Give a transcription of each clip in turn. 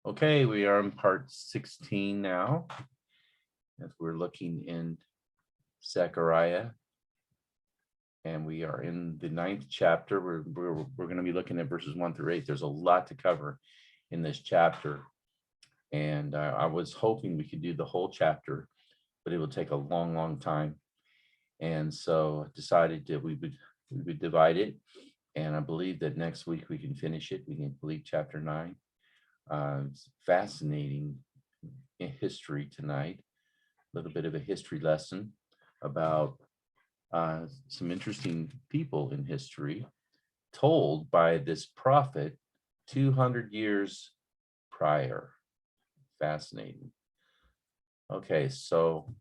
Okay, we are in part 16 now, as we're looking in Zechariah, and we are in the 9th chapter. We're going to be looking at verses 1 through 8. There's a lot to cover in this chapter, and I was hoping we could do the whole chapter, but it will take a long time. And so I decided that we would divide it, and I believe that next week we can finish it. We can complete chapter 9. It's fascinating in history tonight, a little bit of a history lesson about some interesting people in history told by this prophet 200 years prior. Fascinating. Okay, so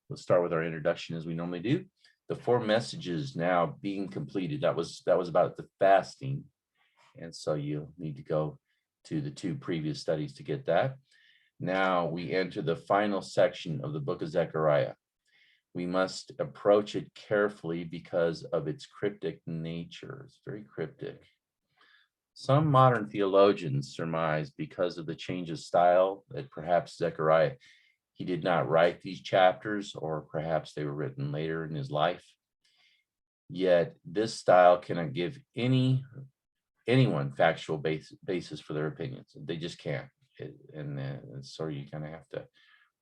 let's start with our introduction as we normally do. The 4 messages now being completed. That was about the fasting, and so you'll need to go to the 2 previous studies to get that. Now we enter the final section of the book of Zechariah. We must approach it carefully because of its cryptic nature. It's very cryptic. Some modern theologians surmise, because of the change of style, that perhaps Zechariah, he did not write these chapters, or perhaps they were written later in his life. Yet this style cannot give anyone factual basis for their opinions. They just can't. And so you kind of have to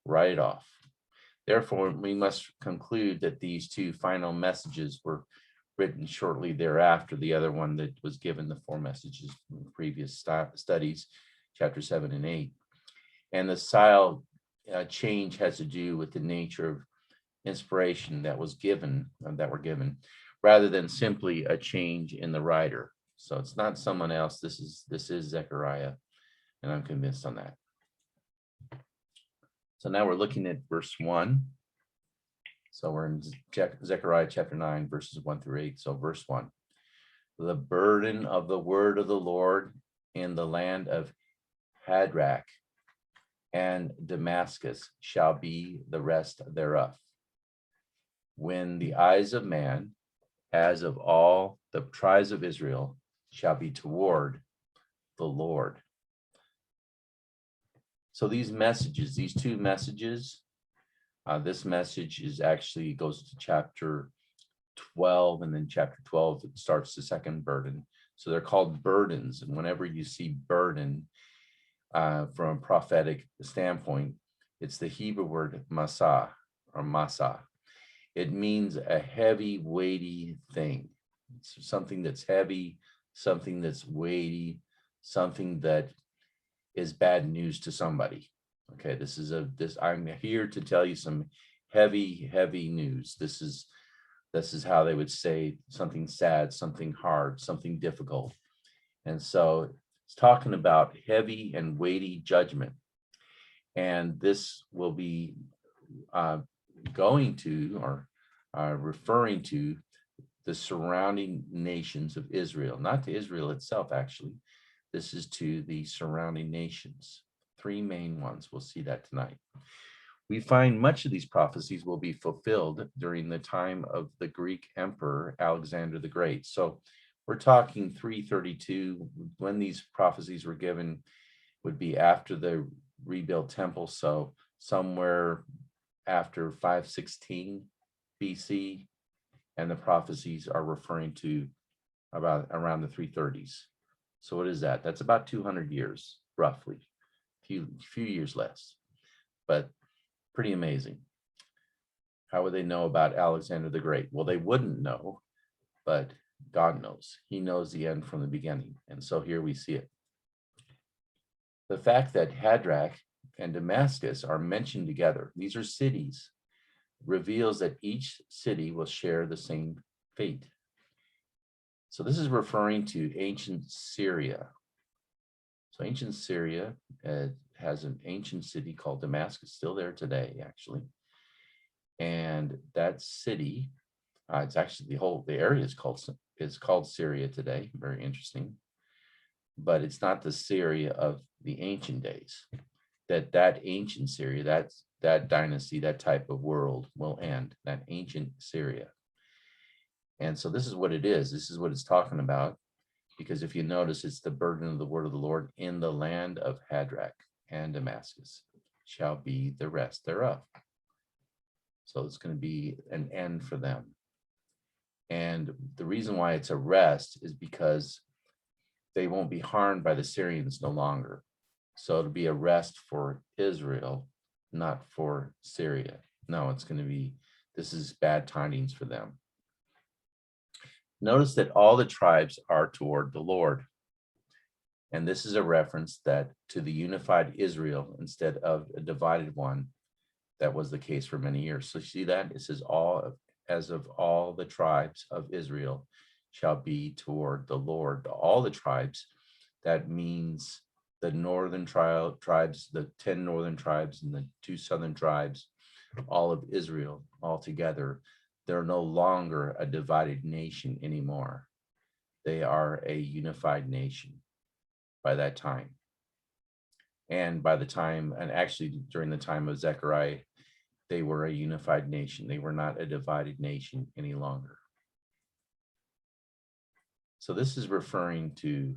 write it off. Therefore, we must conclude that these 2 final messages were written shortly thereafter the other one that was given the 4 messages from the previous studies, chapter 7 and 8. And the style change has to do with the nature of inspiration that were given, rather than simply a change in the writer. So it's not someone else. This is Zechariah, and I'm convinced on that. So now we're looking at verse 1. So we're in Zechariah chapter 9, verses 1 through 8. So verse 1. The burden of the word of the Lord in the land of Hadrach and Damascus shall be the rest thereof. When the eyes of man, as of all the tribes of Israel, shall be toward the Lord. So these messages, these 2 messages, this message is actually goes to chapter 12, and then chapter 12 it starts the second burden. So they're called burdens, and whenever you see burden from a prophetic standpoint, it's the Hebrew word masah or masa. It means a heavy, weighty thing. It's something that's heavy, something that's weighty, something that is bad news to somebody. Okay, I'm here to tell you some heavy news. This is how they would say something sad, something hard, something difficult. And so it's talking about heavy and weighty judgment. And this will be going to or referring to the surrounding nations of Israel, not to Israel itself, actually. This is to the surrounding nations. 3 main ones. We'll see that tonight. We find much of these prophecies will be fulfilled during the time of the Greek Emperor Alexander the Great. So we're talking 332. When these prophecies were given would be after the rebuilt temple. So somewhere after 516 BC, and the prophecies are referring to about around the 330s. So what is that? That's about 200 years, roughly. Few years less, but pretty amazing. How would they know about Alexander the Great? Well, they wouldn't know, but God knows. He knows the end from the beginning. And so here we see it. The fact that Hadrach and Damascus are mentioned together, these are cities, reveals that each city will share the same fate. So this is referring to ancient Syria. So ancient Syria has an ancient city called Damascus, still there today, actually. And that city, it's actually the area is called Syria today. Very interesting. But it's not the Syria of the ancient days. That ancient Syria, that dynasty, that type of world will end. That ancient Syria. And so this is what it is. This is what it's talking about. because if you notice, it's the burden of the word of the Lord in the land of Hadrach and Damascus shall be the rest thereof. So it's going to be an end for them. And the reason why it's a rest is because they won't be harmed by the Syrians no longer. So it'll be a rest for Israel, not for Syria. No, it's going to be, this is bad tidings for them. Notice that all the tribes are toward the Lord. And this is a reference that to the unified Israel instead of a divided one. That was the case for many years. So see that? It says as of all the tribes of Israel shall be toward the Lord. All the tribes, that means the northern tribes, the 10 northern tribes and the 2 southern tribes, all of Israel all together. They're no longer a divided nation anymore. They are a unified nation by that time. And by the time, and actually during the time of Zechariah, they were a unified nation. They were not a divided nation any longer. So this is referring to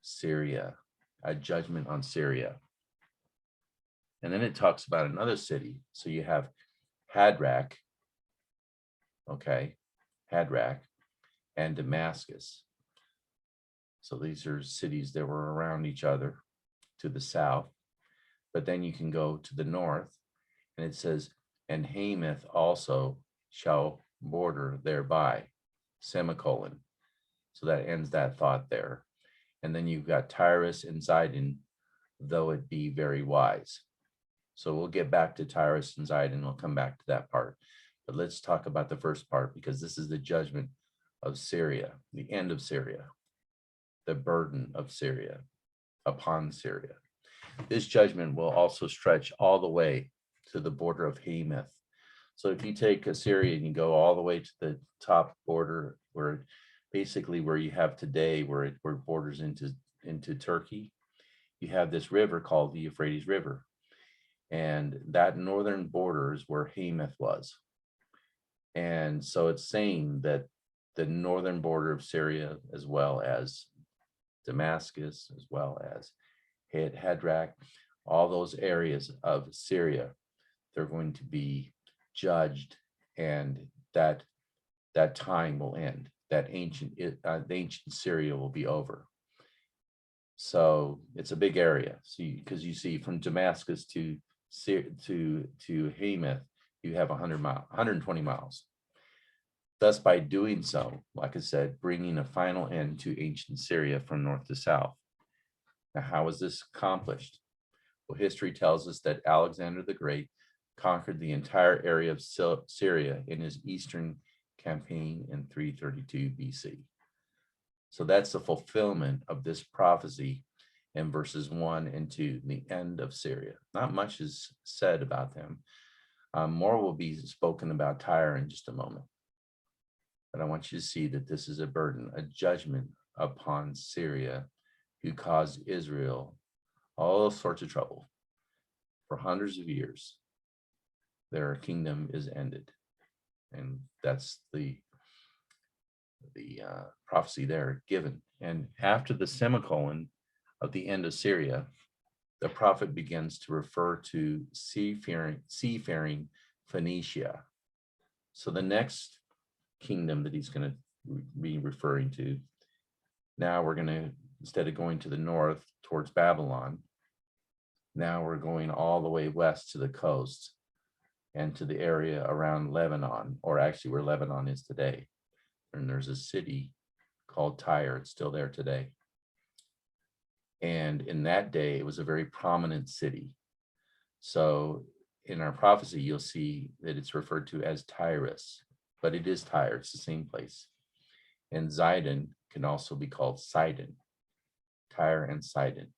Syria, a judgment on Syria. And then it talks about another city. So you have Hadrach, okay, Hadrach and Damascus. So these are cities that were around each other to the south. But then you can go to the north, and it says, and Hamath also shall border thereby, semicolon. So that ends that thought there. And then you've got Tyrus and Zidon, though it be very wise. So we'll get back to Tyrus and Zidon. We'll come back to that part. But let's talk about the first part, because this is the judgment of Syria, the end of Syria, the burden of Syria upon Syria. This judgment will also stretch all the way to the border of Hamath. So if you take Syria and you go all the way to the top border, where basically where you have today, where it borders into Turkey, you have this river called the Euphrates River. And that northern border is where Hamath was. And so it's saying that the northern border of Syria, as well as Damascus, as well as Hadrach, all those areas of Syria, they're going to be judged, and that time will end. That ancient Syria will be over. So it's a big area. So because you see from Damascus to Hamath, you have 120 miles. Thus, by doing so, like I said, bringing a final end to ancient Syria from north to south. Now, how was this accomplished? Well, history tells us that Alexander the Great conquered the entire area of Syria in his eastern campaign in 332 BC. So that's the fulfillment of this prophecy in verses 1 and 2, the end of Syria. Not much is said about them. More will be spoken about Tyre in just a moment. But I want you to see that this is a burden, a judgment upon Syria, who caused Israel all sorts of trouble for hundreds of years. Their kingdom is ended. And that's the prophecy there given. And after the semicolon of the end of Syria, the prophet begins to refer to seafaring Phoenicia. So the next kingdom that he's going to be referring to, now we're going to, instead of going to the north towards Babylon, now we're going all the way west to the coast and to the area around Lebanon, or actually where Lebanon is today. And there's a city called Tyre. It's still there today. And in that day, it was a very prominent city. So in our prophecy, you'll see that it's referred to as Tyrus, but it is Tyre. It's the same place. And Zidon can also be called Sidon, Tyre and Sidon.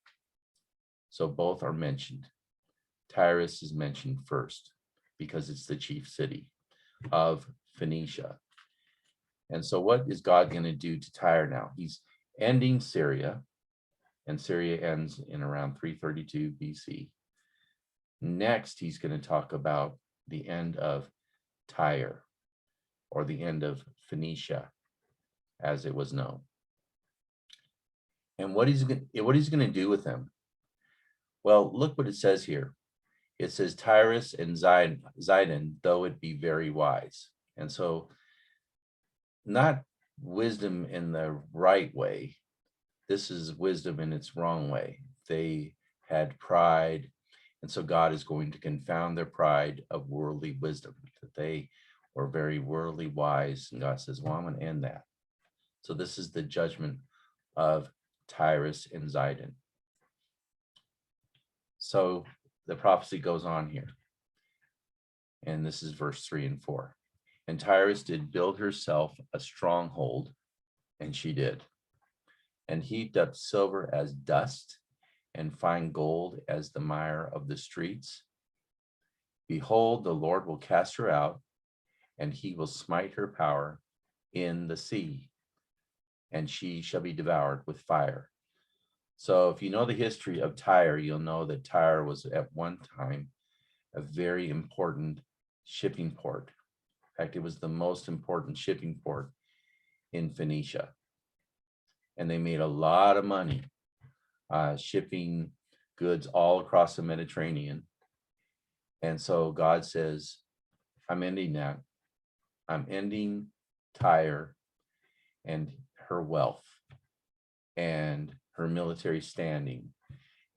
So both are mentioned. Tyrus is mentioned first because it's the chief city of Phoenicia. And so what is God going to do to Tyre now? He's ending Syria, and Syria ends in around 332 BC. Next, he's going to talk about the end of Tyre, or the end of Phoenicia, as it was known. And what he's going to do with them. Well, look what it says here. It says Tyrus and Zidon, though it be very wise. And so not wisdom in the right way. This is wisdom in its wrong way. They had pride. And so God is going to confound their pride of worldly wisdom, that they were very worldly wise. And God says, well, I'm going to end that. So this is the judgment of Tyrus and Zidon. So the prophecy goes on here. And this is verse 3 and 4. And Tyrus did build herself a stronghold, and she did, and heaped up silver as dust, and fine gold as the mire of the streets. Behold, the Lord will cast her out, and he will smite her power in the sea, and she shall be devoured with fire. So if you know the history of Tyre, you'll know that Tyre was at one time a very important shipping port. In fact, it was the most important shipping port in Phoenicia. And they made a lot of money shipping goods all across the Mediterranean. And so God says, I'm ending that. I'm ending Tyre and her wealth and her military standing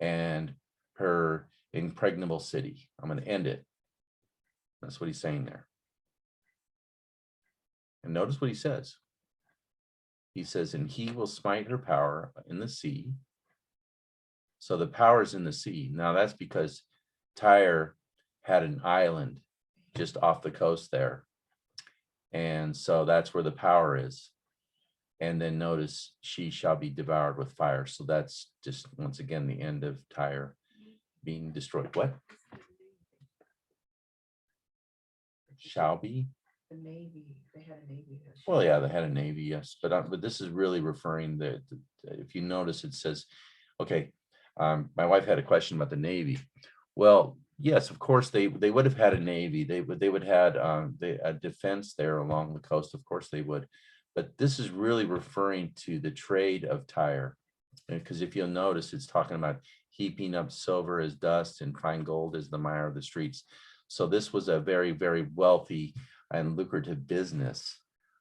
and her impregnable city. I'm going to end it. That's what he's saying there. And notice what he says. He says, and he will smite her power in the sea. So the power is in the sea. Now that's because Tyre had an island just off the coast there. And so that's where the power is. And then notice, she shall be devoured with fire. So that's just, once again, the end of Tyre being destroyed. What? Shall be? The Navy, they had a Navy. Well, yeah, they had a Navy, yes. But this is really referring that, if you notice, it says, okay, my wife had a question about the Navy. Well, yes, of course, they would have had a Navy. They would had a defense there along the coast. Of course they would. But this is really referring to the trade of Tyre. Because if you'll notice, it's talking about heaping up silver as dust and fine gold as the mire of the streets. So this was a very, very wealthy and lucrative business.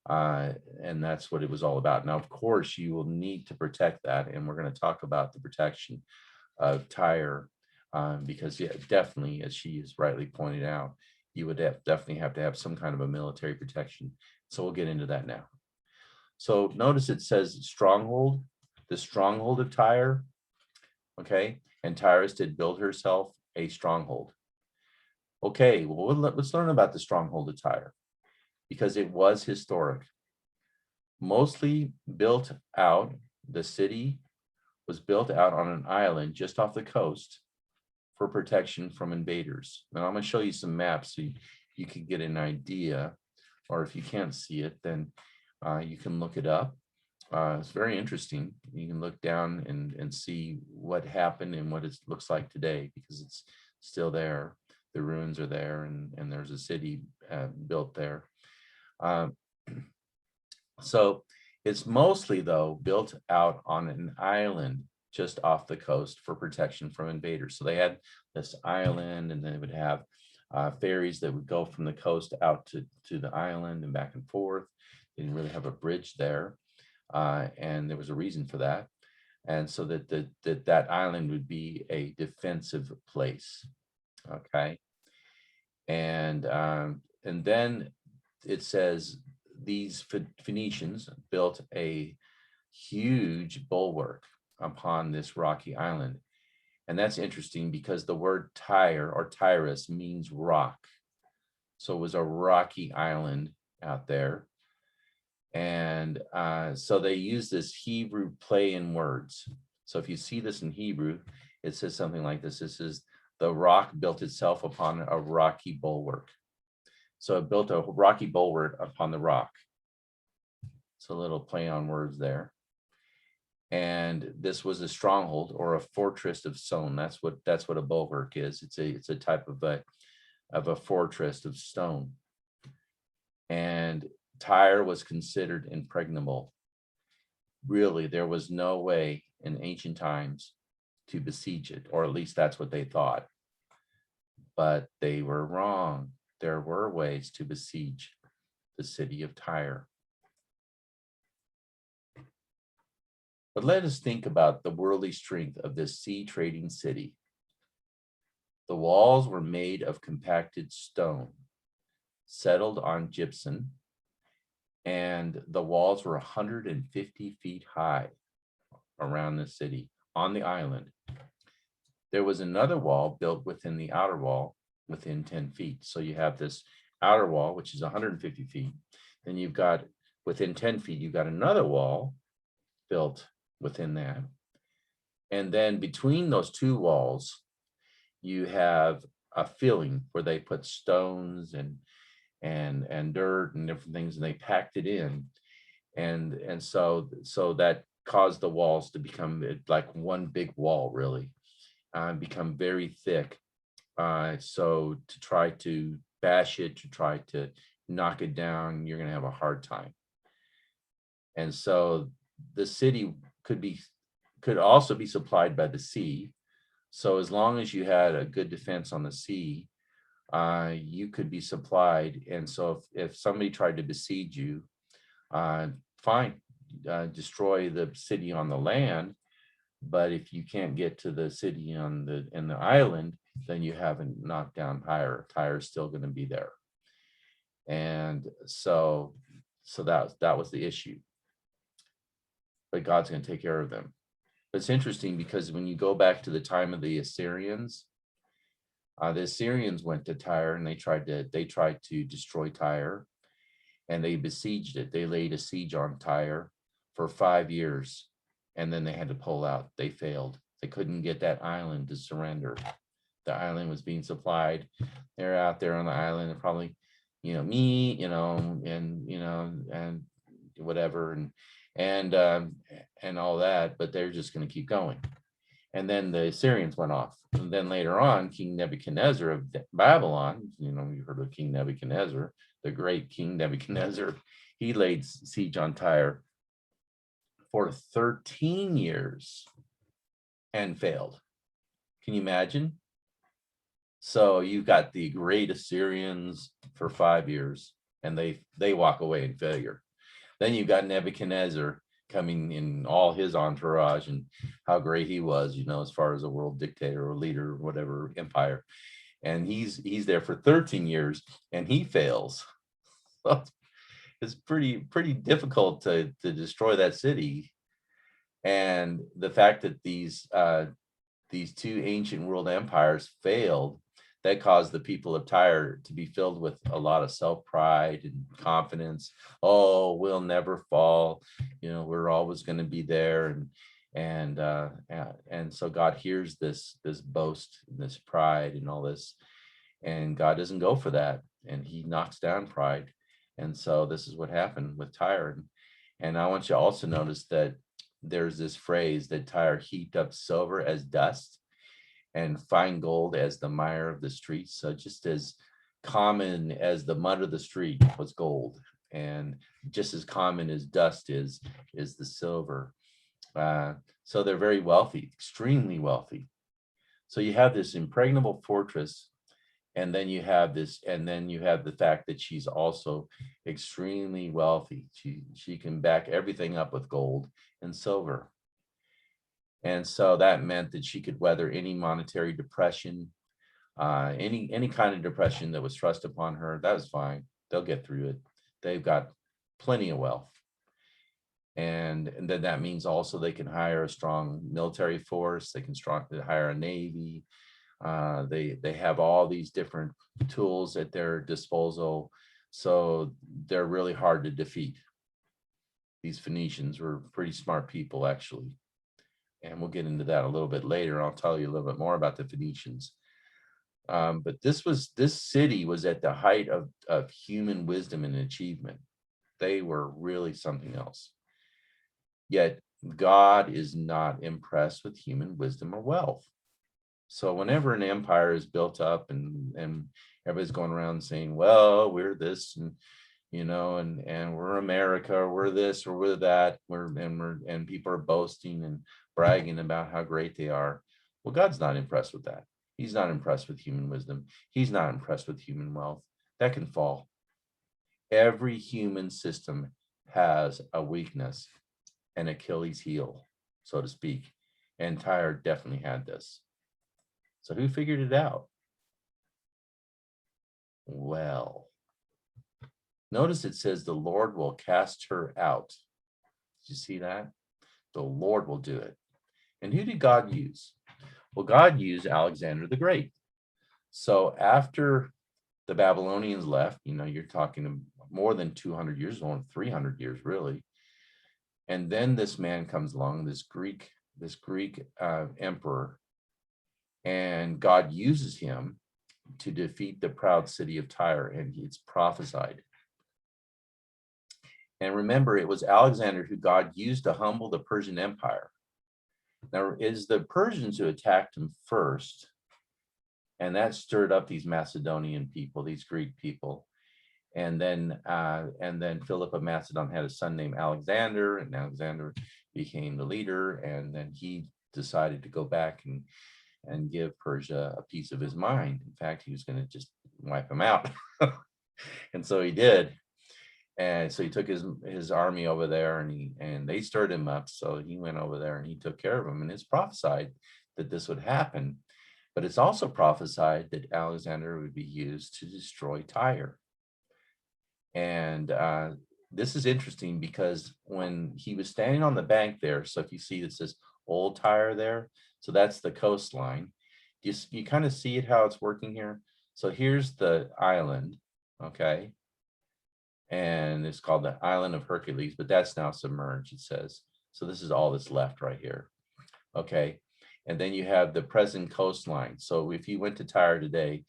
And that's what it was all about. Now, of course, you will need to protect that. And we're going to talk about the protection of Tyre, because yeah, definitely, as she is rightly pointed out, you would definitely have to have some kind of a military protection. So we'll get into that now. So notice it says stronghold, the stronghold of Tyre. Okay, and Tyrus did build herself a stronghold. Okay, well, let's learn about the stronghold of Tyre, because it was historic. Mostly built out, the city was built out on an island just off the coast for protection from invaders. Now I'm going to show you some maps so you can get an idea, or if you can't see it, then you can look it up. It's very interesting. You can look down and see what happened and what it looks like today, because it's still there. The ruins are there, and there's a city built there. So it's mostly, though, built out on an island just off the coast for protection from invaders. So they had this island, and then they would have ferries that would go from the coast out to the island and back and forth. They didn't really have a bridge there, and there was a reason for that. And so that island would be a defensive place. Okay, and then it says these Phoenicians built a huge bulwark upon this rocky island. And that's interesting because the word Tyre or Tyrus means rock. So it was a rocky island out there. And so they use this Hebrew play in words. So if you see this in Hebrew, it says something like this. This is the rock built itself upon a rocky bulwark. So it built a rocky bulwark upon the rock. It's a little play on words there. And this was a stronghold or a fortress of stone. That's what a bulwark is. It's a type of a fortress of stone. And Tyre was considered impregnable. Really, there was no way in ancient times to besiege it, or at least that's what they thought. But they were wrong. There were ways to besiege the city of Tyre. But let us think about the worldly strength of this sea trading city. The walls were made of compacted stone, settled on gypsum, and the walls were 150 feet high around the city on the island. There was another wall built within the outer wall within 10 feet. So you have this outer wall, which is 150 feet. Then you've got within 10 feet, you've got another wall built within that. And then between those two walls, you have a filling where they put stones and dirt and different things, and they packed it in. And so that caused the walls to become like one big wall, really, become very thick. So to try to bash it, to try to knock it down, you're going to have a hard time. And so the city could also be supplied by the sea. So as long as you had a good defense on the sea, you could be supplied. And so if somebody tried to besiege you, fine, destroy the city on the land. But if you can't get to the city in the island, then you haven't knocked down Tyre. Tyre is still going to be there. And so that was the issue. But God's going to take care of them. It's interesting because when you go back to the time of the Assyrians went to Tyre and they tried to destroy Tyre, and they besieged it. They laid a siege on Tyre for 5 years, and then they had to pull out. They failed. They couldn't get that island to surrender. The island was being supplied. They're out there on the island, and probably, meat, and whatever, and all that, but they're just going to keep going. And then the Assyrians went off. And then later on, King Nebuchadnezzar of Babylon, you heard of King Nebuchadnezzar, the great King Nebuchadnezzar, he laid siege on Tyre for 13 years and failed. Can you imagine? So you've got the great Assyrians for 5 years, and they walk away in failure. Then you've got Nebuchadnezzar coming in all his entourage and how great he was, as far as a world dictator or leader or whatever empire. And he's there for 13 years and he fails. So it's pretty difficult to destroy that city. And the fact that these two ancient world empires failed, that caused the people of Tyre to be filled with a lot of self-pride and confidence. Oh, we'll never fall. We're always going to be there. And so God hears this boast, this pride and all this, and God doesn't go for that. And he knocks down pride. And so this is what happened with Tyre. And I want you to also notice that there's this phrase that Tyre heaped up silver as dust and fine gold as the mire of the streets. So just as common as the mud of the street was gold, and just as common as dust is the silver. So they're very wealthy, extremely wealthy. So you have this impregnable fortress, and then you have the fact that she's also extremely wealthy. She can back everything up with gold and silver. And so that meant that she could weather any monetary depression, any kind of depression that was thrust upon her. That was fine. They'll get through it. They've got plenty of wealth. And then that means also they can hire a strong military force. They can hire a navy. They have all these different tools at their disposal. So they're really hard to defeat. These Phoenicians were pretty smart people, actually. And we'll get into that a little bit later. I'll tell you a little bit more about the Phoenicians. But this city was at the height of human wisdom and achievement. They were really something else. Yet God is not impressed with human wisdom or wealth. So whenever an empire is built up and everybody's going around saying, well, we're this and and we're America, or we're this or we're that, and people are boasting, and bragging about how great they are. Well, God's not impressed with that. He's not impressed with human wisdom. He's not impressed with human wealth. That can fall. Every human system has a weakness, an Achilles heel, so to speak. And Tyre definitely had this. So who figured it out? Well, notice it says the Lord will cast her out. Did you see that? The Lord will do it. And who did God use? Well, God used Alexander the Great. So after the Babylonians left, you're talking more than 200 years, more than 300 years, really. And then this man comes along, this Greek emperor, and God uses him to defeat the proud city of Tyre, and it's prophesied. And remember, it was Alexander who God used to humble the Persian Empire. Now, it is the Persians who attacked him first, and that stirred up these Macedonian people, these Greek people. And then Philip of Macedon had a son named Alexander, and Alexander became the leader, and then he decided to go back and give Persia a piece of his mind. In fact, he was going to just wipe them out. And so he did. And so he took his army over there, and they stirred him up. So he went over there and he took care of them. And it's prophesied that this would happen. But it's also prophesied that Alexander would be used to destroy Tyre. And this is interesting because when he was standing on the bank there, so if you see it says Old Tyre there, so that's the coastline. You kind of see it how it's working here. So here's the island, okay? And it's called the Island of Hercules, but that's now submerged, it says. So this is all that's left right here, okay? And then you have the present coastline. So if you went to Tyre today,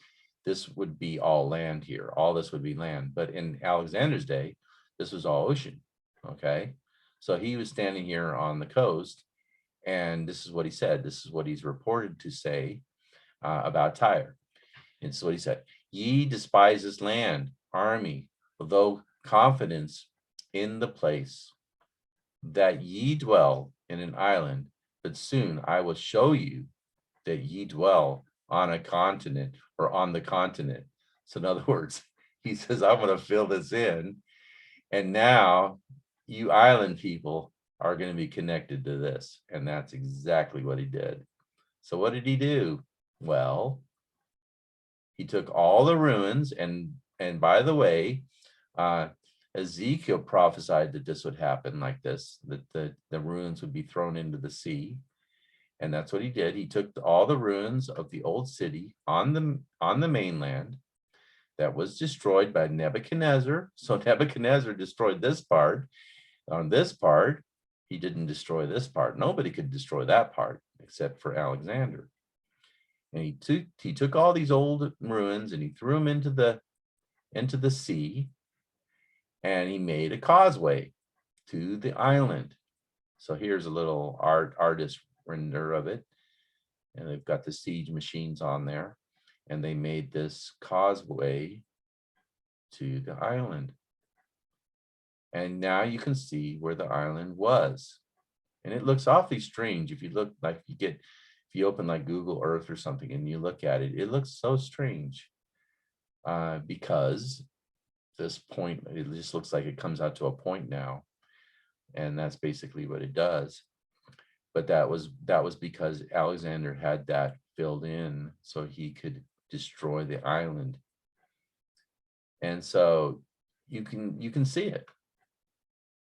this would be all land here. All this would be land. But in Alexander's day, this was all ocean, okay? So he was standing here on the coast, and this is what he said. This is what he's reported to say about Tyre. And so what he said: ye despise this land, army, although confidence in the place, that ye dwell in an island, but soon I will show you that ye dwell on a continent, or on the continent. So in other words, he says, I'm going to fill this in. And now you island people are going to be connected to this. And that's exactly what he did. So what did he do? Well, he took all the ruins, and by the way, Ezekiel prophesied that this would happen like this, that the ruins would be thrown into the sea. And that's what he did. He took all the ruins of the old city on the mainland that was destroyed by Nebuchadnezzar. So Nebuchadnezzar destroyed this part. On this part, he didn't destroy this part. Nobody could destroy that part except for Alexander. And he took all these old ruins and he threw them into the sea, and he made a causeway to the island. So here's a little artist render of it, and they've got the siege machines on there, and they made this causeway to the island. And now you can see where the island was, and it looks awfully strange. If you look, like if you open like Google Earth or something and you look at it, it looks so strange because this point, it just looks like it comes out to a point now, and that's basically what it does. But that was because Alexander had that filled in so he could destroy the island. And so you can see it.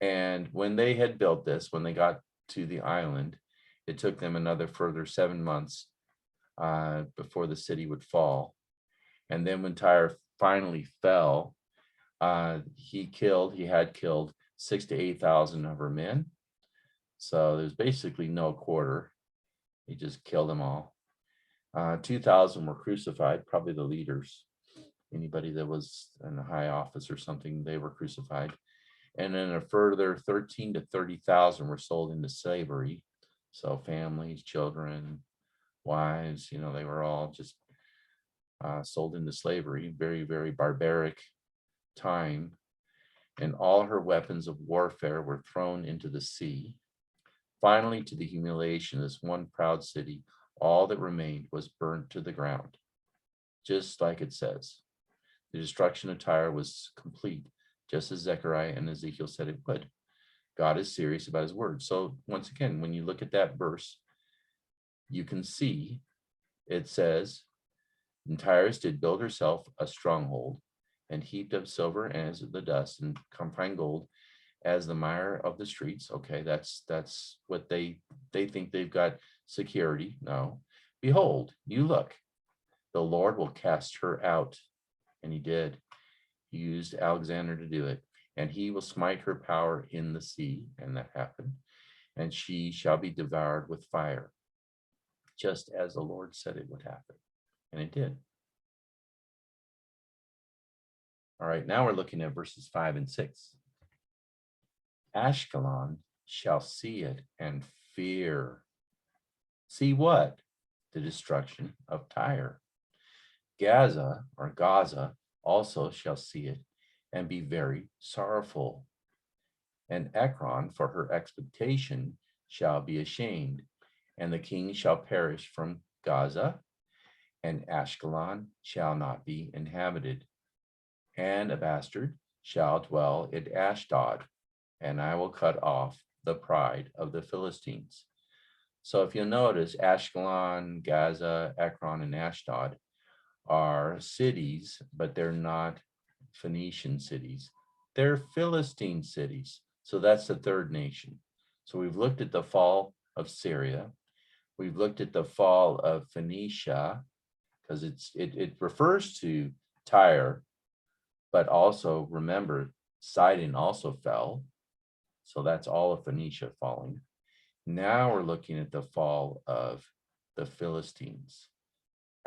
And when they had built this, when they got to the island, it took them another further 7 months before the city would fall. And then when Tyre finally fell, he had killed 6,000 to 8,000 of her men. So there's basically no quarter. He just killed them all. 2,000 were crucified, probably the leaders. Anybody that was in a high office or something, they were crucified. And then a further 13,000 to 30,000 were sold into slavery. So families, children, wives, they were all just sold into slavery. Very, very barbaric time. And all her weapons of warfare were thrown into the sea. Finally, to the humiliation of this one proud city, all that remained was burnt to the ground. Just like it says, the destruction of Tyre was complete, just as Zechariah and Ezekiel said it would. God is serious about his word. So once again, when you look at that verse, you can see it says, and Tyrus did build herself a stronghold, and heaped up silver as the dust, and fine gold as the mire of the streets. Okay, that's what they think they've got security. No, behold, you look, the Lord will cast her out, and he did. He used Alexander to do it, and he will smite her power in the sea, and that happened. And she shall be devoured with fire, just as the Lord said it would happen, and it did. All right, now we're looking at verses 5 and 6. Ashkelon shall see it and fear. See what? The destruction of Tyre. Gaza or Gaza also shall see it and be very sorrowful. And Ekron for her expectation shall be ashamed, and the king shall perish from Gaza, and Ashkelon shall not be inhabited. And a bastard shall dwell at Ashdod, and I will cut off the pride of the Philistines. So if you'll notice, Ashkelon, Gaza, Ekron, and Ashdod are cities, but they're not Phoenician cities. They're Philistine cities. So that's the third nation. So we've looked at the fall of Syria. We've looked at the fall of Phoenicia, because it refers to Tyre, but also remember, Sidon also fell. So that's all of Phoenicia falling. Now we're looking at the fall of the Philistines,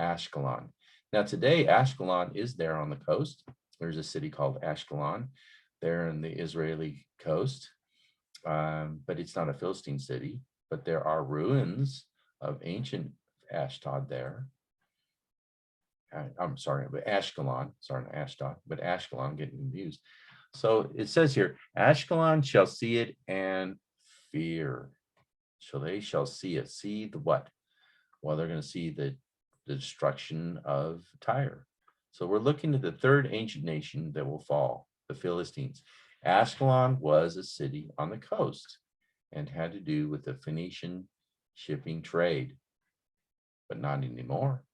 Ashkelon. Now today, Ashkelon is there on the coast. There's a city called Ashkelon there in the Israeli coast, but it's not a Philistine city, but there are ruins of ancient Ashdod there. I'm sorry, but Ashkelon, sorry, not Ashdod, but Ashkelon, getting confused. So it says here, Ashkelon shall see it and fear. So they shall see it. See the what? Well, they're going to see the destruction of Tyre. So we're looking at the third ancient nation that will fall, the Philistines. Ashkelon was a city on the coast and had to do with the Phoenician shipping trade, but not anymore.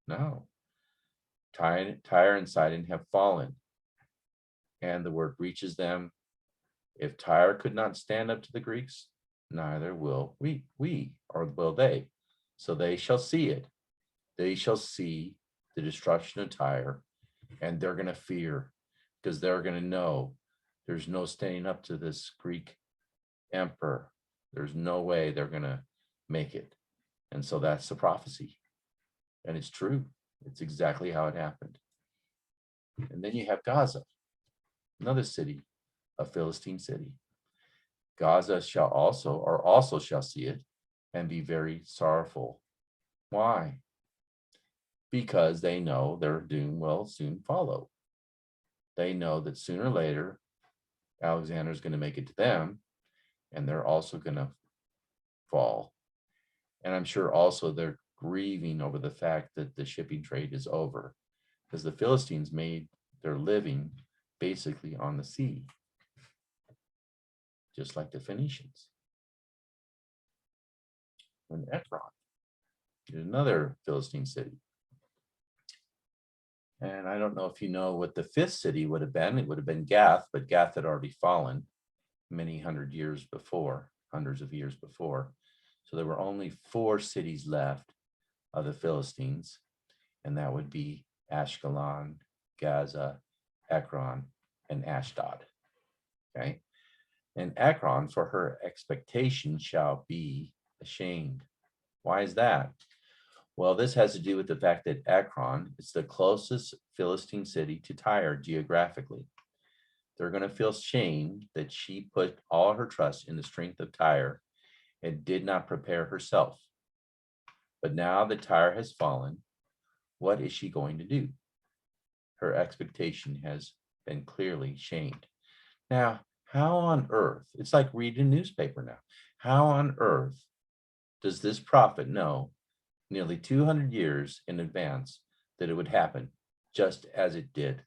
No. Tyre and Sidon have fallen, and the word reaches them. If Tyre could not stand up to the Greeks, neither will we or will they. So they shall see it. They shall see the destruction of Tyre, and they're going to fear, because they're going to know there's no standing up to this Greek emperor. There's no way they're going to make it. And so that's the prophecy. And it's true. It's exactly how it happened. And then you have Gaza, another city, a Philistine city. Gaza shall also shall see it and be very sorrowful. Why? Because they know their doom will soon follow. They know that sooner or later, Alexander is going to make it to them, and they're also going to fall. And I'm sure also they're grieving over the fact that the shipping trade is over, because the Philistines made their living basically on the sea, just like the Phoenicians. And Ekron is another Philistine city. And I don't know if you know what the fifth city would have been. It would have been Gath, but Gath had already fallen many hundreds of years before. So there were only 4 cities left of the Philistines, and that would be Ashkelon, Gaza, Ekron, and Ashdod. Okay. And Ekron for her expectation shall be ashamed. Why is that? Well, this has to do with the fact that Ekron is the closest Philistine city to Tyre geographically. They're going to feel shame that she put all her trust in the strength of Tyre and did not prepare herself. But now that Tyre has fallen, what is she going to do? Her expectation has been clearly shamed. Now, how on earth, it's like reading a newspaper now. How on earth does this prophet know nearly 200 years in advance that it would happen just as it did?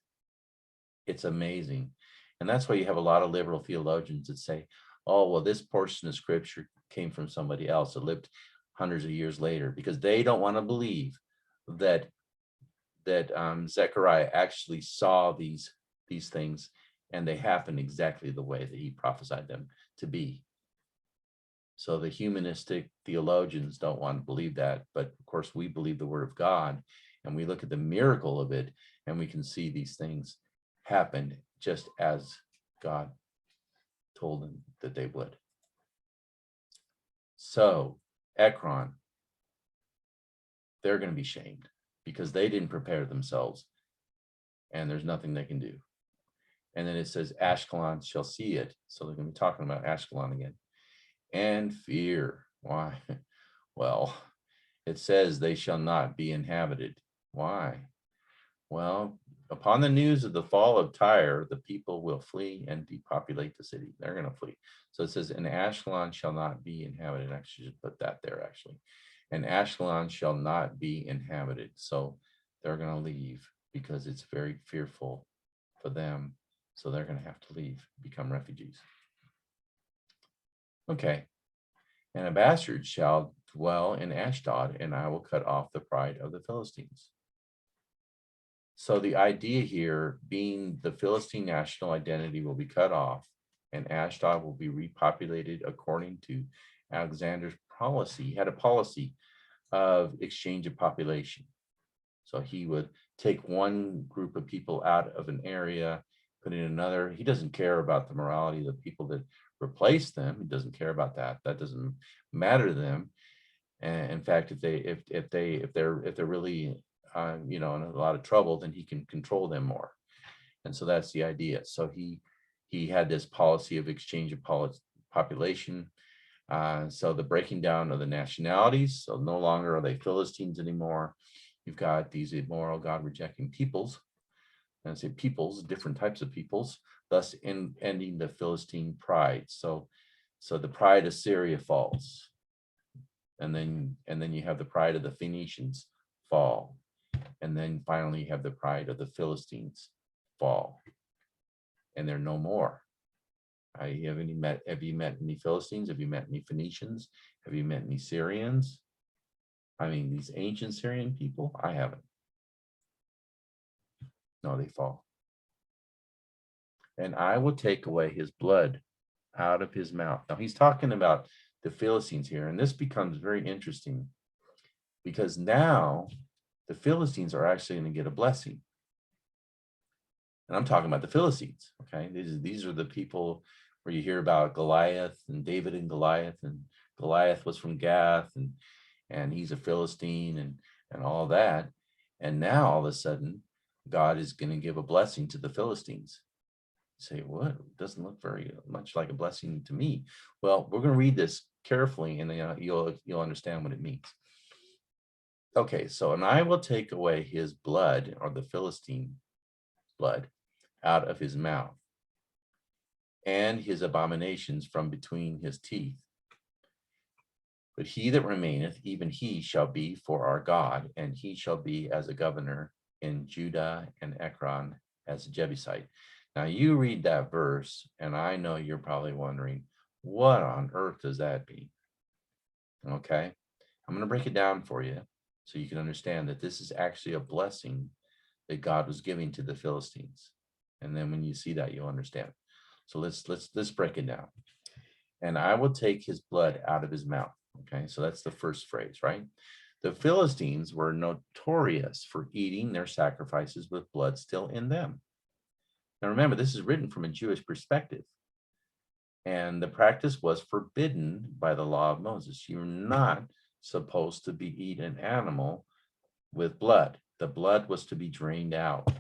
It's amazing. And that's why you have a lot of liberal theologians that say, oh, well, this portion of scripture came from somebody else that lived hundreds of years later, because they don't want to believe that Zechariah actually saw these things and they happened exactly the way that he prophesied them to be. So the humanistic theologians don't want to believe that, but of course we believe the word of God, and we look at the miracle of it, and we can see these things happen just as God told them that they would. So Ekron, they're going to be shamed because they didn't prepare themselves, and there's nothing they can do. And then it says Ashkelon shall see it. So they're going to be talking about Ashkelon again. And fear. Why? Well, it says they shall not be inhabited. Why? Well, upon the news of the fall of Tyre, the people will flee and depopulate the city. They're going to flee. So it says, and Ashkelon shall not be inhabited. I should put that there actually. And Ashkelon shall not be inhabited. So they're going to leave because it's very fearful for them. So they're going to have to leave, become refugees. Okay. And a bastard shall dwell in Ashdod, and I will cut off the pride of the Philistines. So the idea here being the Philistine national identity will be cut off, and Ashdod will be repopulated according to Alexander's policy. He had a policy of exchange of population. So he would take one group of people out of an area, put in another. He doesn't care about the morality of the people that replace them. He doesn't care about that. That doesn't matter to them. And in fact, if they're really in a lot of trouble, then he can control them more. And so that's the idea. So he had this policy of exchange of population. So the breaking down of the nationalities. So no longer are they Philistines anymore. You've got these immoral, God-rejecting peoples. And I say peoples, different types of peoples, thus ending the Philistine pride. So the pride of Syria falls. And then you have the pride of the Phoenicians fall. And then finally you have the pride of the Philistines fall. And they're no more. Have you met any Philistines? Have you met any Phoenicians? Have you met any Syrians? I mean, these ancient Syrian people, I haven't. No, they fall. And I will take away his blood out of his mouth. Now he's talking about the Philistines here, and this becomes very interesting because now the Philistines are actually going to get a blessing. And I'm talking about the Philistines, okay? These are the people where you hear about Goliath and David and Goliath was from Gath, and he's a Philistine and all that. And now all of a sudden, God is going to give a blessing to the Philistines. You say, what? It doesn't look very much like a blessing to me. Well, we're going to read this carefully, and you'll understand what it means. Okay, so, and I will take away his blood, or the Philistine blood, out of his mouth, and his abominations from between his teeth. But he that remaineth, even he shall be for our God, and he shall be as a governor in Judah, and Ekron as a Jebusite. Now you read that verse, and I know you're probably wondering, what on earth does that mean? Okay, I'm going to break it down for you so you can understand that this is actually a blessing that God was giving to the Philistines. And then when you see that, you'll understand. So let's break it down. And I will take his blood out of his mouth. Okay, so that's the first phrase, right? The Philistines were notorious for eating their sacrifices with blood still in them. Now remember, this is written from a Jewish perspective. And the practice was forbidden by the law of Moses. You're not supposed to eat an animal with blood. The blood was to be drained out.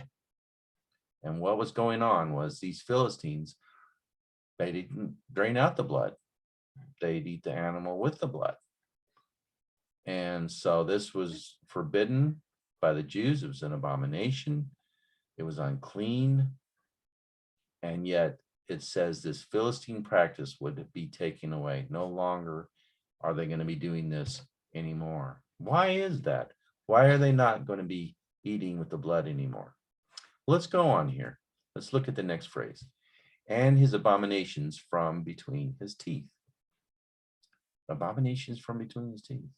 And what was going on was these Philistines, they didn't drain out the blood. They'd eat the animal with the blood. And so this was forbidden by the Jews. It was an abomination. It was unclean. And yet it says this Philistine practice would be taken away. No longer are they going to be doing this anymore. Why is that? Why are they not going to be eating with the blood anymore? Let's go on here. Let's look at the next phrase. And his abominations from between his teeth. Abominations from between his teeth.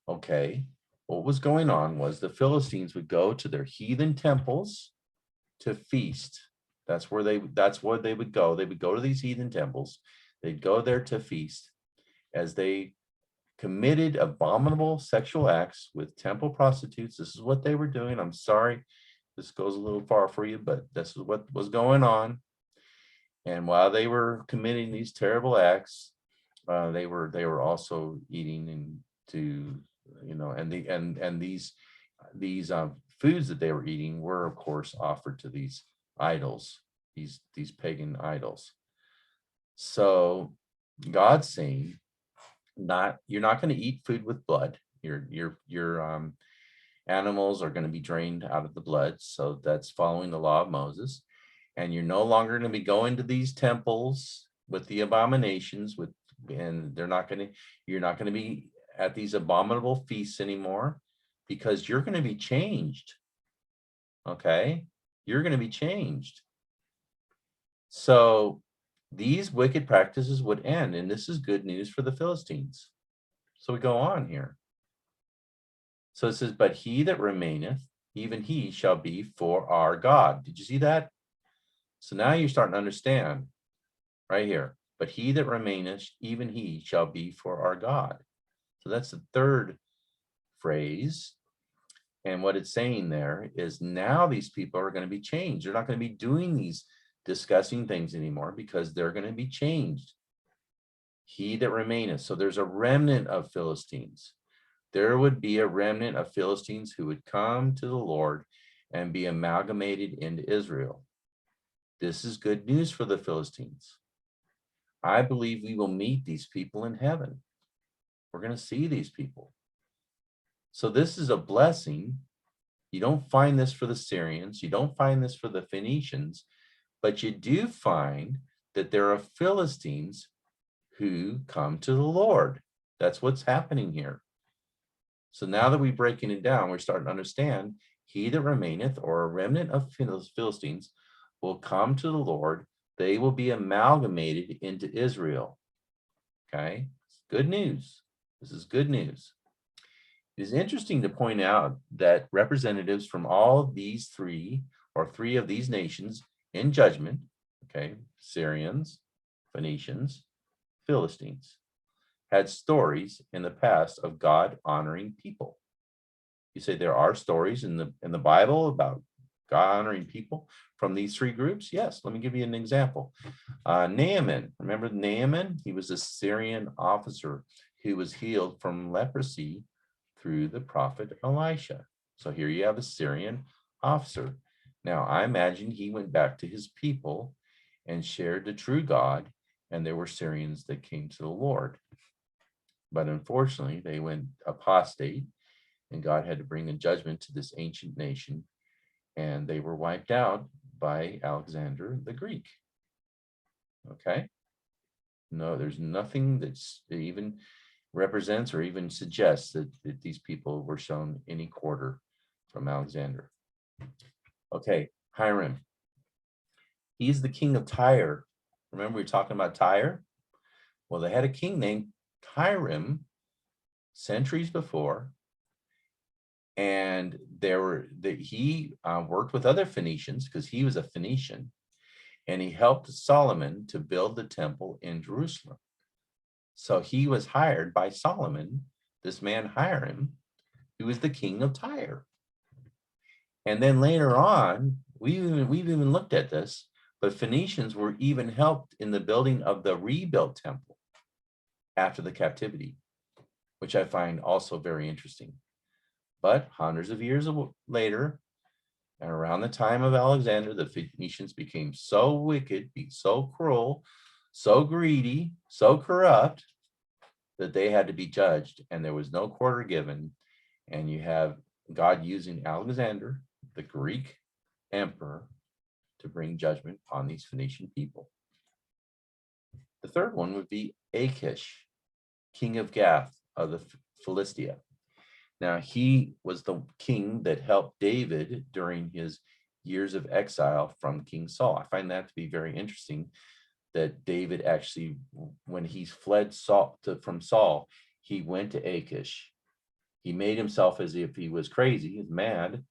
Okay, what was going on was the Philistines would go to their heathen temples to feast. That's where they would go. They would go to these heathen temples. They'd go there to feast as they committed abominable sexual acts with temple prostitutes. This is what they were doing. I'm sorry, this goes a little far for you, but this is what was going on. And while they were committing these terrible acts, they were also eating and to, you know, and these foods that they were eating were of course offered to these idols, these pagan idols. So God's saying, you're not going to eat food with blood. Your animals are going to be drained out of the blood. So that's following the law of Moses. And you're no longer going to be going to these temples with the abominations and you're not going to be at these abominable feasts anymore, because you're going to be changed. Okay, you're going to be changed. So these wicked practices would end, and this is good news for the Philistines. So we go on here. So it says, but he that remaineth, even he shall be for our God. Did you see that? So now you're starting to understand right here. But he that remaineth, even he shall be for our God. So that's the third phrase. And what it's saying there is now these people are going to be changed. They're not going to be doing these discussing things anymore, because they're going to be changed. He that remaineth. So there's a remnant of Philistines. There would be a remnant of Philistines who would come to the Lord and be amalgamated into Israel. This is good news for the Philistines. I believe we will meet these people in heaven. We're going to see these people. So this is a blessing. You don't find this for the Syrians. You don't find this for the Phoenicians, but you do find that there are Philistines who come to the Lord. That's what's happening here. So now that we're breaking it down, we're starting to understand he that remaineth, or a remnant of Philistines, will come to the Lord. They will be amalgamated into Israel. Okay, good news. This is good news. It is interesting to point out that representatives from all of these three of these nations in judgment, okay, Syrians, Phoenicians, Philistines, had stories in the past of God honoring people. You say there are stories in the Bible about God honoring people from these three groups? Yes, let me give you an example. Naaman, remember Naaman? He was a Syrian officer who was healed from leprosy through the prophet Elisha. So here you have a Syrian officer. Now, I imagine he went back to his people and shared the true God, and there were Syrians that came to the Lord. But unfortunately, they went apostate, and God had to bring a judgment to this ancient nation, and they were wiped out by Alexander the Greek. Okay? No, there's nothing that even represents or even suggests that these people were shown any quarter from Alexander. Okay, Hiram. He's the king of Tyre. Remember we were talking about Tyre? Well, they had a king named Hiram centuries before, and he worked with other Phoenicians because he was a Phoenician, and he helped Solomon to build the temple in Jerusalem. So he was hired by Solomon, this man Hiram, who was the king of Tyre. And then later on, we've even looked at this, but Phoenicians were even helped in the building of the rebuilt temple after the captivity, which I find also very interesting. But hundreds of years later, and around the time of Alexander, the Phoenicians became so wicked, so cruel, so greedy, so corrupt, that they had to be judged, and there was no quarter given. And you have God using Alexander, the Greek emperor, to bring judgment on these Phoenician people. The third one would be Achish, king of Gath of the Philistia. Now, he was the king that helped David during his years of exile from King Saul. I find that to be very interesting that David actually, when he fled from Saul, he went to Achish. He made himself as if he was crazy, he was mad,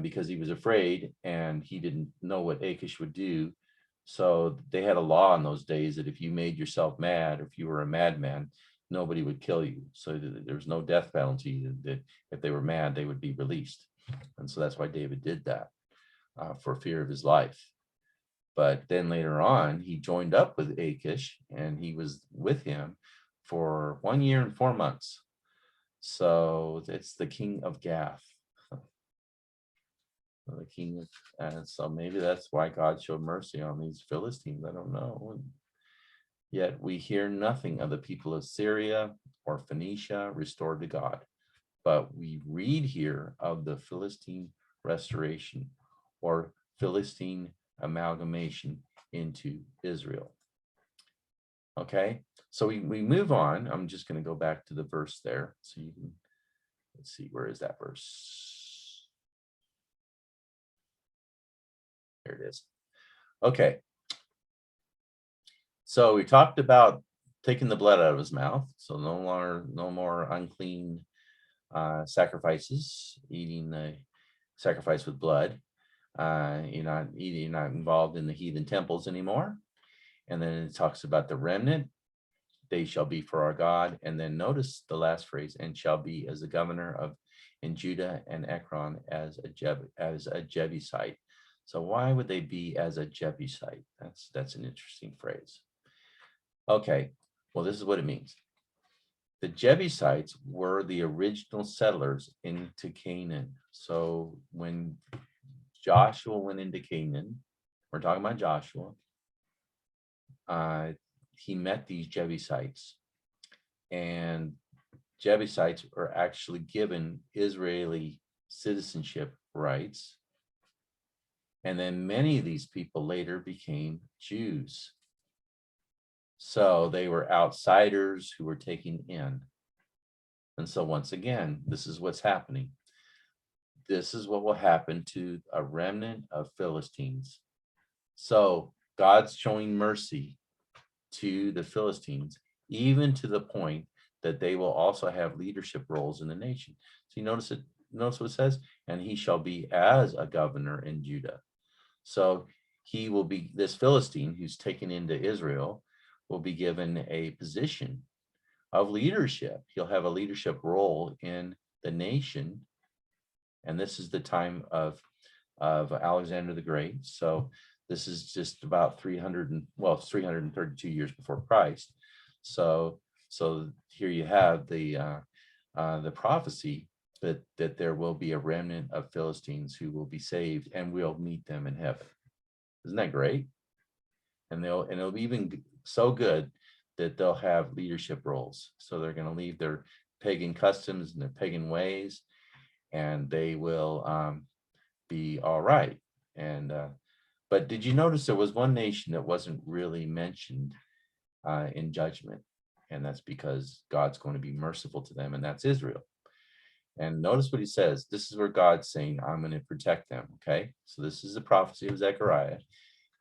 because he was afraid and he didn't know what Achish would do. So they had a law in those days that if you made yourself mad, or if you were a madman, nobody would kill you. So there was no death penalty, that if they were mad, they would be released. And so that's why David did that, for fear of his life. But then later on, he joined up with Achish and he was with him for 1 year and 4 months. So it's the king of Gath. The king, and so maybe that's why God showed mercy on these Philistines. I don't know. Yet we hear nothing of the people of Syria or Phoenicia restored to God. But we read here of the Philistine restoration, or Philistine amalgamation into Israel. Okay, so we move on. I'm just going to go back to the verse there. So you can, let's see, where is that verse? There it is. Okay. So we talked about taking the blood out of his mouth. So no more unclean sacrifices, eating the sacrifice with blood. You're not involved in the heathen temples anymore. And then it talks about the remnant. They shall be for our God. And then notice the last phrase, and shall be as the governor of in Judah and Ekron as a Jebusite. So why would they be as a Jebusite? That's an interesting phrase. Okay, well, this is what it means. The Jebusites were the original settlers into Canaan. So when Joshua went into Canaan, we're talking about Joshua, he met these Jebusites, and Jebusites were actually given Israeli citizenship rights. And then many of these people later became Jews. So they were outsiders who were taken in. And so once again, this is what's happening. This is what will happen to a remnant of Philistines. So God's showing mercy to the Philistines, even to the point that they will also have leadership roles in the nation. So you notice what it says, and he shall be as a governor in Judah. So he will be, this Philistine who's taken into Israel will be given a position of leadership. He'll have a leadership role in the nation. And this is the time of Alexander the Great. So this is just about 332 years before Christ. So here you have the prophecy that there will be a remnant of Philistines who will be saved, and we'll meet them in heaven. Isn't that great? And it'll be even so good that they'll have leadership roles. So they're going to leave their pagan customs and their pagan ways, and they will be all right. And but did you notice there was one nation that wasn't really mentioned in judgment? And that's because God's going to be merciful to them, and that's Israel. And notice what he says. This is where God's saying, I'm going to protect them. Okay, so this is the prophecy of Zechariah.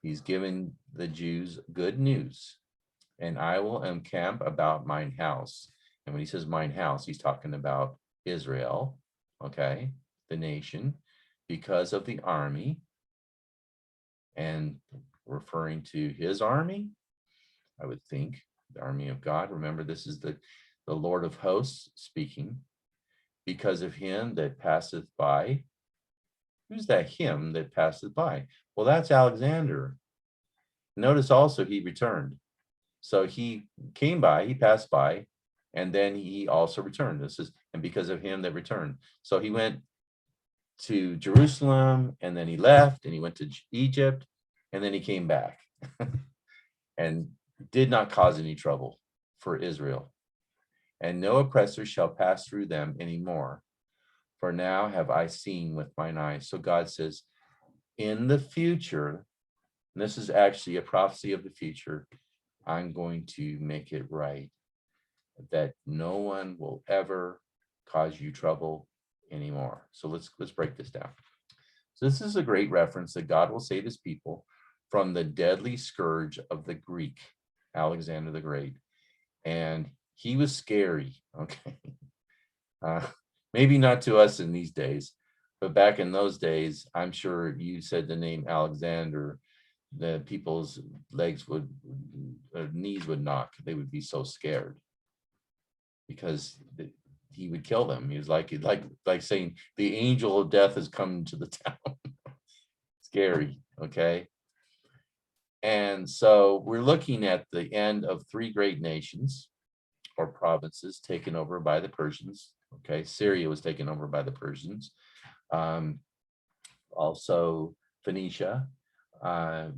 He's giving the Jews good news. And I will encamp about mine house. And when he says mine house, he's talking about Israel, okay, the nation, because of the army, and referring to his army, I would think, the army of God. Remember, this is the Lord of hosts speaking. Because of him that passeth by. Who's that him that passeth by? Well, that's Alexander. Notice also he returned. So he came by, he passed by, and then he also returned. This is, and because of him that returned. So he went to Jerusalem, and then he left, and he went to Egypt, and then he came back and did not cause any trouble for Israel. And no oppressor shall pass through them anymore. For now have I seen with mine eyes. So God says, in the future, and this is actually a prophecy of the future, I'm going to make it right, that no one will ever cause you trouble anymore. So let's break this down. So this is a great reference that God will save his people from the deadly scourge of the Greek, Alexander the Great. And he was scary, okay? Uh, maybe not to us in these days, but back in those days, I'm sure you said the name Alexander, the people's legs would, knees would knock. They would be so scared because he would kill them. He was like saying the angel of death has come to the town. Scary, okay? And so we're looking at the end of three great nations or provinces taken over by the Persians. Okay, Syria was taken over by the Persians. Um, also Phoenicia,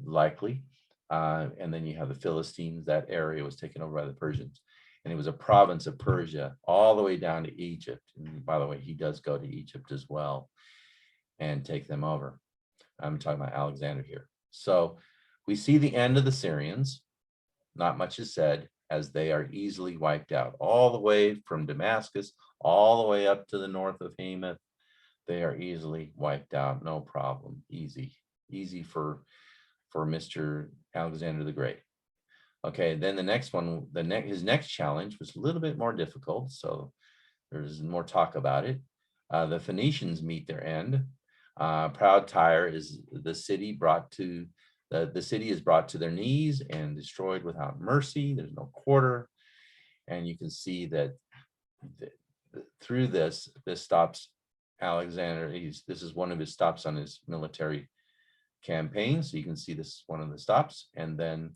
likely. And then you have the Philistines. That area was taken over by the Persians. And it was a province of Persia all the way down to Egypt. And by the way, he does go to Egypt as well and take them over. I'm talking about Alexander here. So we see the end of the Syrians. Not much is said, as they are easily wiped out all the way from Damascus, all the way up to the north of Hamath. They are easily wiped out, no problem. Easy for Mr. Alexander the Great. Okay, then the next one, his next challenge was a little bit more difficult, so there's more talk about it. The Phoenicians meet their end. Proud Tyre is the city brought to the city is brought to their knees and destroyed without mercy. There's no quarter, and you can see that through this stops Alexander. This is one of his stops on his military campaign. So you can see this is one of the stops, and then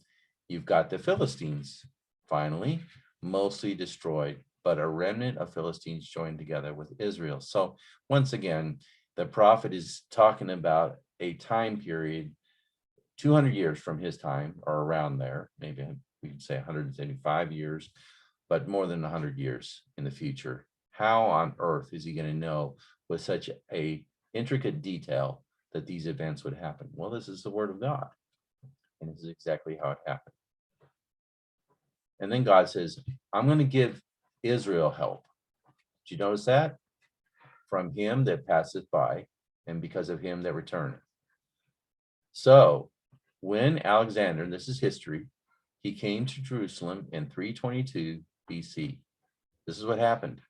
you've got the Philistines finally mostly destroyed, but a remnant of Philistines joined together with Israel. So once again, the prophet is talking about a time period 200 years from his time, or around there. Maybe we could say 175 years, but more than 100 years in the future. How on earth is he going to know with such a intricate detail that these events would happen? Well, this is the word of God, and this is exactly how it happened. And then God says, I'm going to give Israel help. Did you notice that? From him that passeth by, and because of him that returneth. So when Alexander, and this is history, he came to Jerusalem in 322 BC. This is what happened.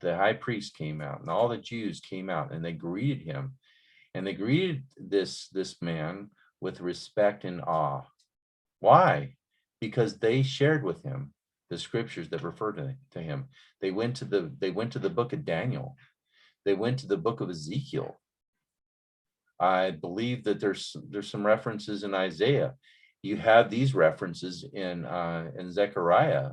The high priest came out, and all the Jews came out, and they greeted him. And they greeted this man with respect and awe. Why? Because they shared with him the scriptures that refer to him. They went to the book of Daniel. They went to the book of Ezekiel. I believe that there's some references in Isaiah. You have these references in Zechariah.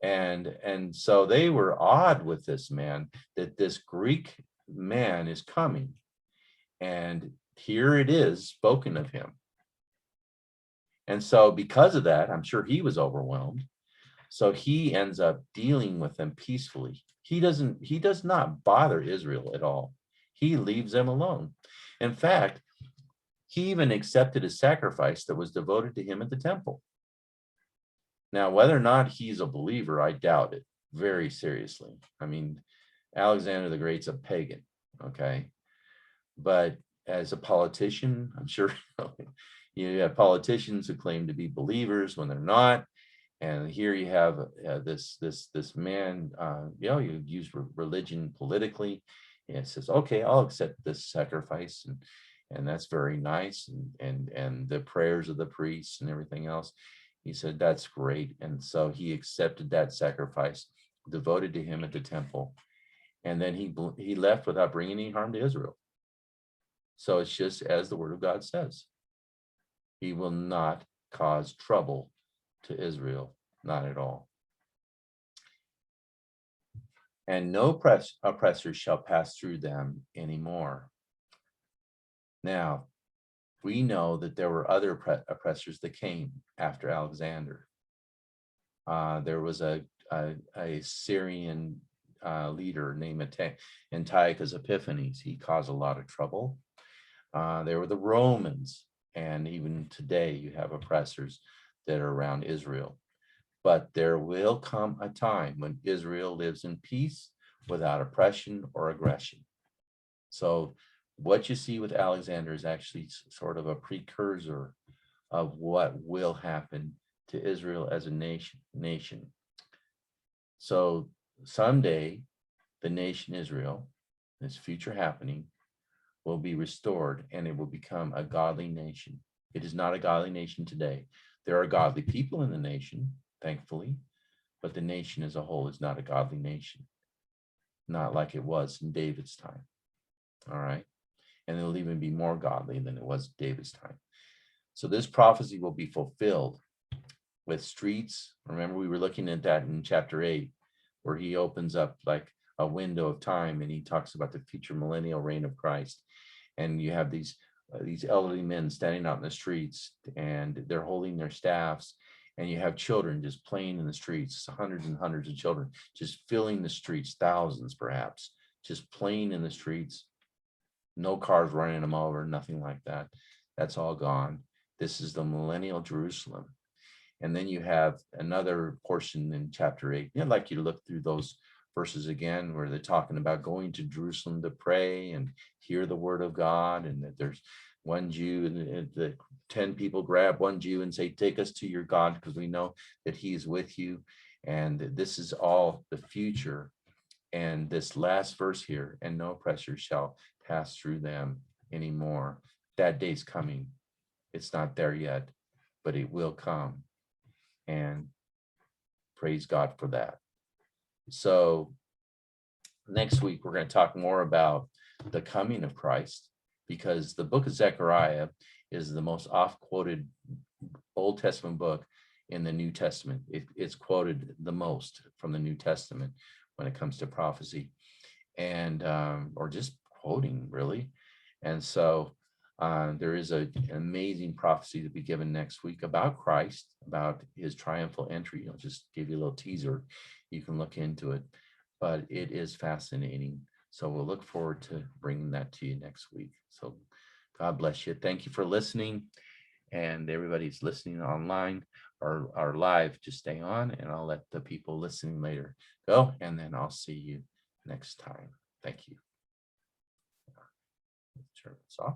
And so they were awed with this man, that this Greek man is coming. And here it is spoken of him. And so because of that, I'm sure he was overwhelmed. So he ends up dealing with them peacefully. He does not bother Israel at all. He leaves them alone. In fact, he even accepted a sacrifice that was devoted to him at the temple. Now, whether or not he's a believer, I doubt it very seriously. I mean, Alexander the Great's a pagan, okay? But as a politician, I'm sure you have politicians who claim to be believers when they're not. And here you have this man, you use religion politically. And it says, okay, I'll accept this sacrifice, and that's very nice, and the prayers of the priests and everything else. He said, that's great. And so he accepted that sacrifice devoted to him at the temple. And then he left without bringing any harm to Israel. So it's just as the word of God says. He will not cause trouble to Israel, not at all. And no oppressors shall pass through them anymore. Now, we know that there were other oppressors that came after Alexander. There was a Syrian leader named Antiochus Epiphanes. He caused a lot of trouble. There were the Romans, and even today you have oppressors. that are around Israel. But there will come a time when Israel lives in peace without oppression or aggression. So what you see with Alexander is actually sort of a precursor of what will happen to Israel as a nation. So someday the nation Israel, this future happening, will be restored and it will become a godly nation. It is not a godly nation today. There are godly people in the nation, thankfully, but the nation as a whole is not a godly nation, not like it was in David's time. All right. And it'll even be more godly than it was David's time. So this prophecy will be fulfilled with streets. Remember, we were looking at that in chapter 8, where he opens up like a window of time and he talks about the future millennial reign of Christ. And you have these elderly men standing out in the streets and they're holding their staffs. And you have children just playing in the streets, hundreds and hundreds of children just filling the streets, thousands perhaps, just playing in the streets. No cars running them over, nothing like that. That's all gone. This is the millennial Jerusalem. And then you have another portion in chapter 8. I'd like you to look through those verses again, where they're talking about going to Jerusalem to pray and hear the word of God, and that there's one Jew and the 10 people grab one Jew and say, take us to your God, because we know that he's with you. And this is all the future. And this last verse here, and no oppressor shall pass through them anymore. That day's coming. It's not there yet, but it will come. And praise God for that. So next week, we're going to talk more about the coming of Christ, because the book of Zechariah is the most oft-quoted Old Testament book in the New Testament. It's quoted the most from the New Testament when it comes to prophecy, and or just quoting, really. And so there is an amazing prophecy to be given next week about Christ, about his triumphal entry. I'll just give you a little teaser. You can look into it, but it is fascinating. So we'll look forward to bringing that to you next week. So God bless you. Thank you for listening. And everybody's listening online or live, just stay on, and I'll let the people listening later go, and then I'll see you next time. Thank you. Turn this off.